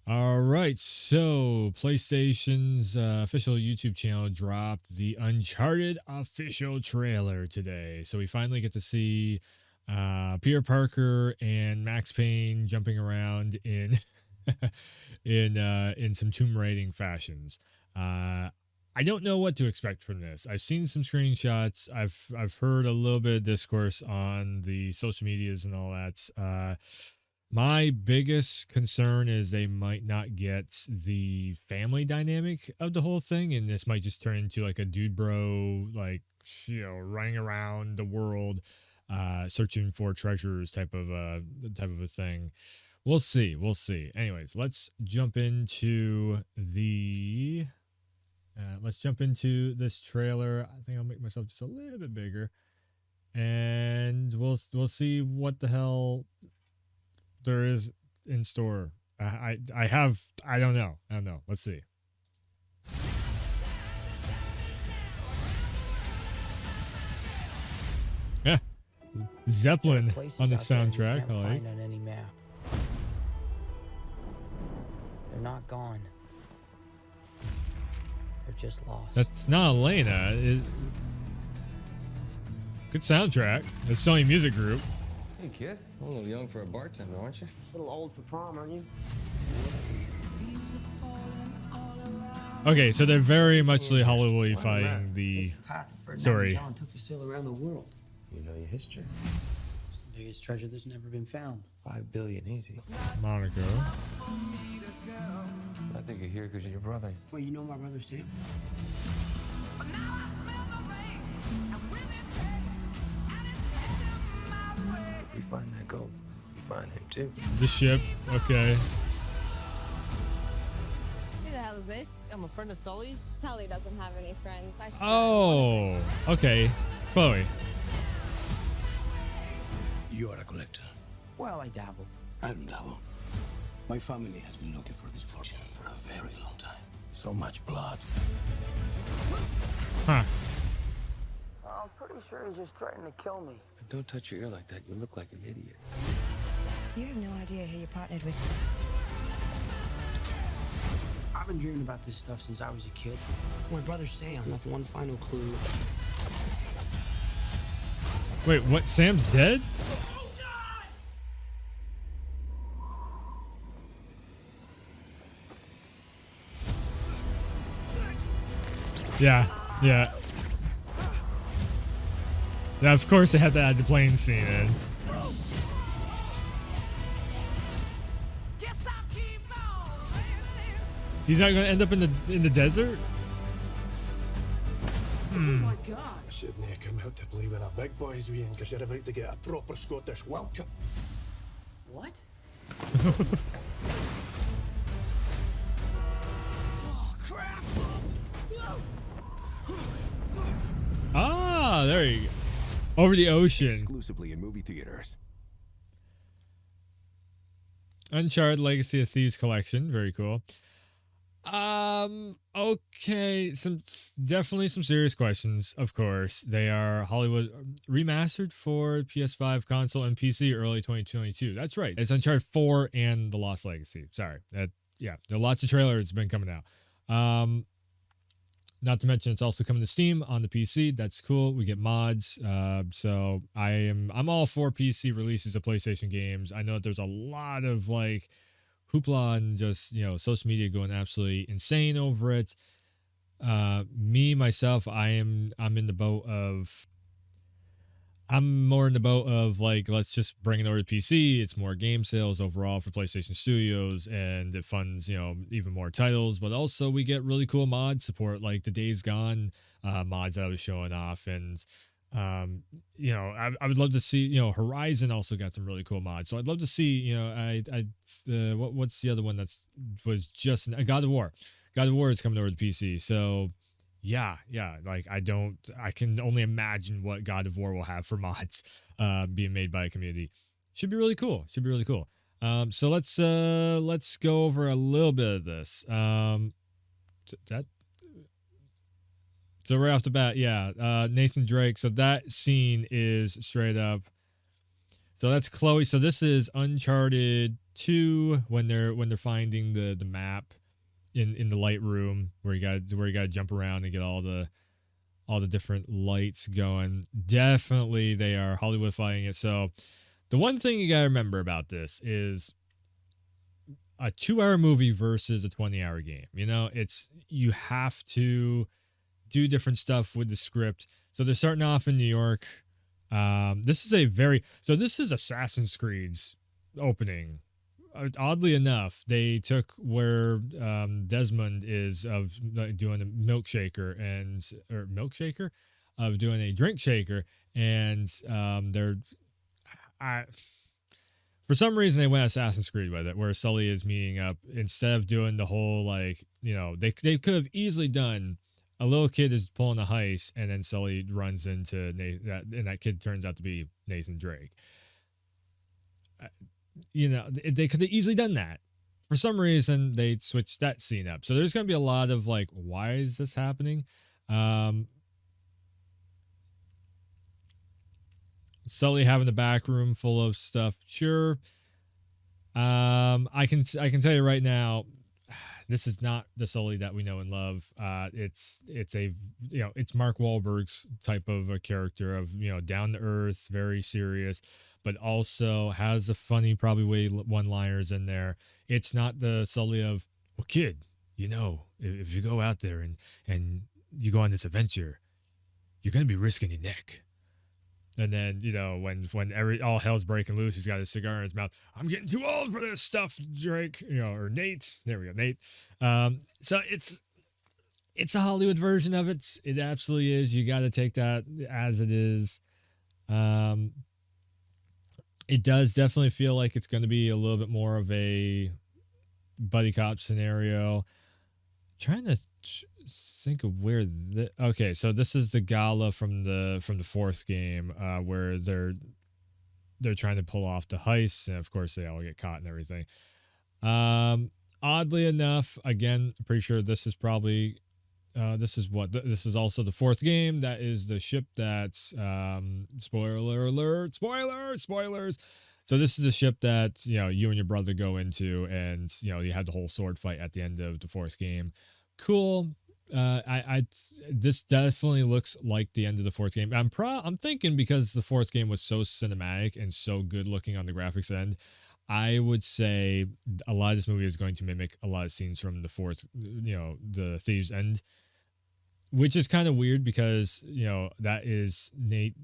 All right, so PlayStation's official YouTube channel dropped the Uncharted official trailer today. So we finally get to see Peter Parker and Max Payne jumping around in in some Tomb Raiding fashions. I don't know what to expect from this. I've seen some screenshots. I've heard a little bit of discourse on the social medias and all that. My biggest concern is they might not get the family dynamic of the whole thing, and this might just turn into like a dude bro, like running around the world, searching for treasures type of a thing. We'll see. We'll see. Anyways, let's jump into this trailer. I think I'll make myself just a little bit bigger, and we'll see what the hell there is in store. I don't know. Let's see. Yeah, Zeppelin on the soundtrack. I like. On any map. They're not gone. They're just lost. That's not Elena. Good soundtrack. The Sony Music Group. Hey kid, a little young for a bartender, aren't you? A little old for prom, aren't you? Okay, so they're very much Hollywoodifying the story. John took to sail around the world. You know your history. It's the biggest treasure that's never been found. 5 billion easy. Monaco. I think you're here because you're your brother. Well, you know my brother Sam? If we find that gold, we find him too. The ship. Okay. Who the hell is this? I'm a friend of Sully's. Sully doesn't have any friends. I should Oh. Okay. Chloe. You are a collector. Well, I dabble. I don't dabble. My family has been looking for this fortune for a very long time. So much blood. Huh. I'm pretty sure he's just threatened to kill me. Don't touch your ear like that. You look like an idiot. You have no idea who you partnered with. I've been dreaming about this stuff since I was a kid. My brother Sam left one final clue. Wait, what? Sam's dead? Yeah. Yeah, of course they had to add the plane scene in. He's not gonna end up in the desert? Oh my God! I shouldn't have come out to play with the big boys, Ian, because you're about to get a proper Scottish welcome. What? Ah, there you go. Over the ocean. Exclusively in movie theaters. Uncharted Legacy of Thieves collection. Very cool. Okay. Definitely some serious questions, of course. They are Hollywood remastered for PS5 console and PC early 2022. That's right. It's Uncharted 4 and The Lost Legacy. Sorry. There are lots of trailers been coming out. Not to mention it's also coming to Steam on the PC. That's cool. We get mods. So I'm all for PC releases of PlayStation games. I know that there's a lot of like hoopla and just social media going absolutely insane over it. Myself, I'm more in the boat of like, let's just bring it over to PC. It's more game sales overall for PlayStation Studios, and it funds, even more titles. But also we get really cool mod support, like the Days Gone mods that I was showing off. And, I would love to see, Horizon also got some really cool mods. So I'd love to see, what's the other one was just God of War. God of War is coming over to PC. So yeah, like I can only imagine what God of War will have for mods being made by a community. Should be really cool. So let's go over a little bit of this. So right off the bat, Nathan Drake. So that scene is straight up. So that's Chloe. So this is Uncharted 2 when they're finding the map in the light room where you got to jump around and get all the different lights going. Definitely they are Hollywoodifying it. So the one thing you got to remember about this is a 2-hour movie versus a 20-hour game. You know, you have to do different stuff with the script. So they're starting off in New York. This is Assassin's Creed's opening. Oddly enough, they took where Desmond is of doing a milkshaker of doing a drink shaker, and for some reason they went Assassin's Creed with it, where Sully is meeting up instead of doing the whole they could have easily done a little kid is pulling a heist and then Sully runs into and that kid turns out to be Nathan Drake. They could have easily done that. For some reason, they switched that scene up. So there's going to be a lot of why is this happening? Sully having a back room full of stuff. Sure. I can tell you right now, this is not the Sully that we know and love. It's Mark Wahlberg's type of a character of, down to earth, very serious, but also has the funny, probably one-liners in there. It's not the Sully of, well, kid, if you go out there and you go on this adventure, you're going to be risking your neck. And then, when all hell's breaking loose, he's got his cigar in his mouth. I'm getting too old for this stuff, Drake, or Nate. There we go, Nate. So it's a Hollywood version of it. It absolutely is. You got to take that as it is. It does definitely feel like it's going to be a little bit more of a buddy cop scenario. Trying to think of where okay, so this is the gala from the fourth game, where they're trying to pull off the heist, and of course they all get caught and everything. Oddly enough, again, I'm pretty sure this is probably this is also the fourth game. That is the ship that's spoiler alert, spoilers. So this is the ship that you and your brother go into, and you have the whole sword fight at the end of the fourth game. Cool. This definitely looks like the end of the fourth game. I'm thinking because the fourth game was so cinematic and so good looking on the graphics end, I would say a lot of this movie is going to mimic a lot of scenes from the fourth, the Thieves' End, which is kind of weird because that is Nate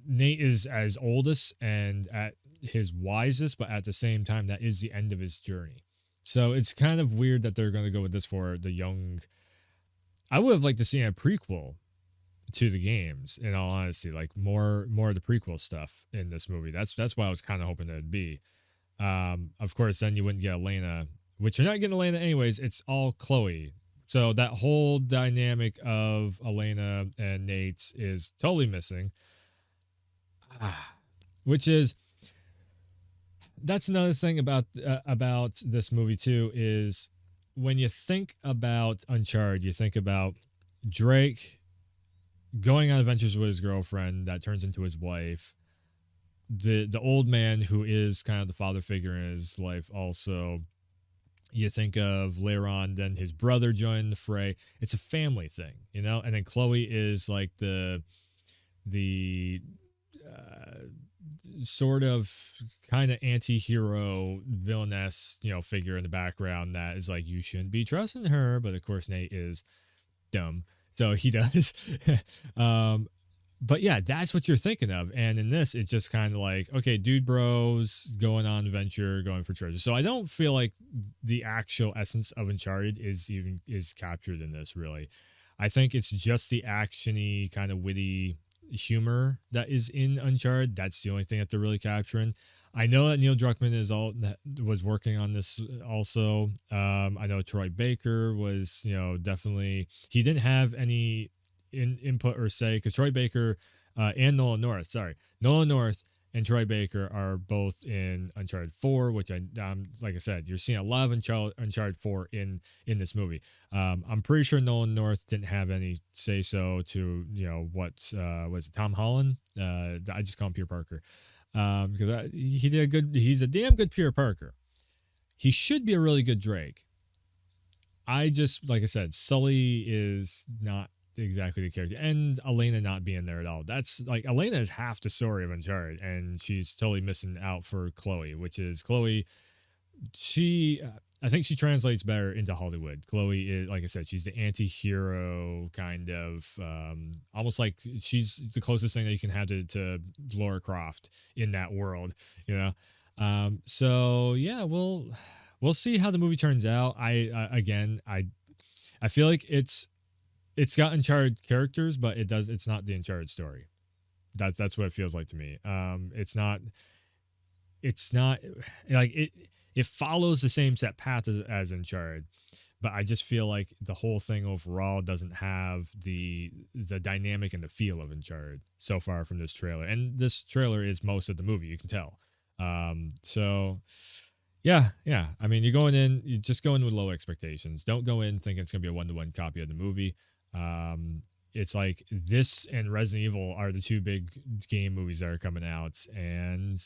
is as oldest and at his wisest, but at the same time that is the end of his journey. So it's kind of weird that they're going to go with this for the young. I would have liked to see a prequel to the games, in all honesty, like more of the prequel stuff in this movie. That's what I was kind of hoping it'd be. Of course, then you wouldn't get Elena, which you're not getting Elena anyways. It's all Chloe. So that whole dynamic of Elena and Nate is totally missing. That's another thing about this movie too, is when you think about Uncharted, you think about Drake going on adventures with his girlfriend that turns into his wife. The old man who is kind of the father figure in his life also. You think of later on, then his brother joined the fray. It's a family thing, and then Chloe is like the sort of kind of anti-hero villainess, figure in the background that is like, you shouldn't be trusting her. But of course, Nate is dumb, so he does. But yeah, that's what you're thinking of. And in this, it's just kind of like, okay, dude bros going on adventure, going for treasure. So I don't feel like the actual essence of Uncharted is captured in this, really. I think it's just the actiony kind of witty humor that is in Uncharted. That's the only thing that they're really capturing. I know that Neil Druckmann was working on this also. I know Troy Baker was, definitely, he didn't have any input or say, because Troy Baker and Nolan North and Troy Baker are both in Uncharted 4, which like I said, you're seeing a lot of Uncharted 4 in this movie. I'm pretty sure Nolan North didn't have any say so to what was it, Tom Holland? I just call him Peter Parker, because he did he's a damn good Peter Parker. he should be a really good Drake. I just, like I said, Sully is not exactly the character, and Elena not being there at all. That's like Elena is half the story of Uncharted, and she's totally missing out for Chloe, which is Chloe. She, I think she translates better into Hollywood. Chloe is, like I said, she's the anti-hero kind of, almost like she's the closest thing that you can have to Laura Croft in that world, you know. So yeah, we'll see how the movie turns out. I feel like it's got Uncharted characters, but it's not the Uncharted story. That's what it feels like to me. It's not like it follows the same set path as Uncharted, but I just feel like the whole thing overall doesn't have the dynamic and the feel of Uncharted so far from this trailer. And this trailer is most of the movie, you can tell. So yeah. I mean, you just go in with low expectations. Don't go in thinking it's gonna be a 1-to-1 copy of the movie. It's like this and Resident Evil are the two big game movies that are coming out, and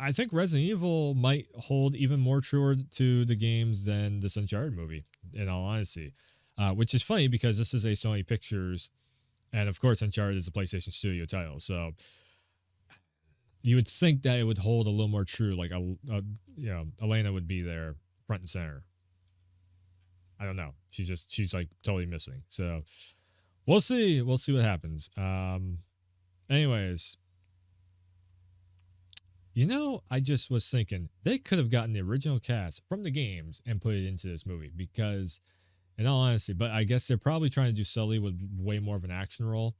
I think Resident Evil might hold even more truer to the games than this Uncharted movie, in all honesty. Which is funny because this is a Sony Pictures, and of course Uncharted is a PlayStation Studio title, so you would think that it would hold a little more true, like Elena would be there front and center. I don't know. She's like totally missing. So we'll see. We'll see what happens. Anyways, I just was thinking they could have gotten the original cast from the games and put it into this movie because, in all honesty, but I guess they're probably trying to do Sully with way more of an action role.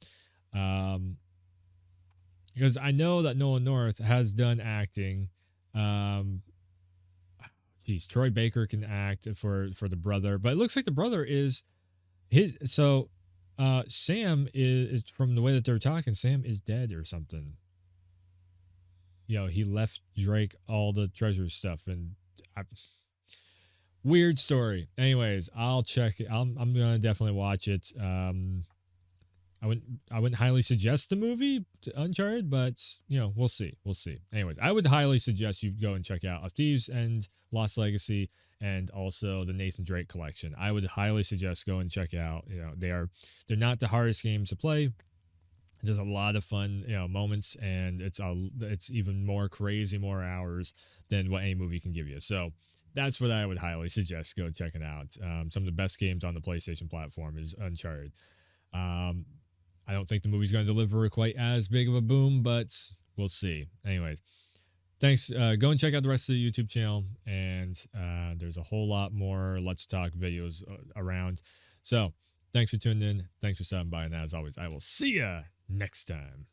Because I know that Nolan North has done acting. Troy Baker can act for the brother, but it looks like the brother is his. So, Sam is, from the way that they're talking, Sam is dead or something. He left Drake all the treasure stuff, and weird story. Anyways, I'll check it. I'm gonna definitely watch it. I wouldn't highly suggest the movie Uncharted, but we'll see. Anyways, I would highly suggest you go and check out A Thieves End, Lost Legacy, and also the Nathan Drake collection. I would highly suggest go and check out. They're not the hardest games to play. There's a lot of fun moments, and it's even more crazy, more hours than what any movie can give you. So that's what I would highly suggest. Go check it out. Some of the best games on the PlayStation platform is Uncharted. I don't think the movie's going to deliver quite as big of a boom, but we'll see. Anyways, thanks. Go and check out the rest of the YouTube channel, and there's a whole lot more Let's Talk videos around. So thanks for tuning in. Thanks for stopping by, and as always, I will see ya next time.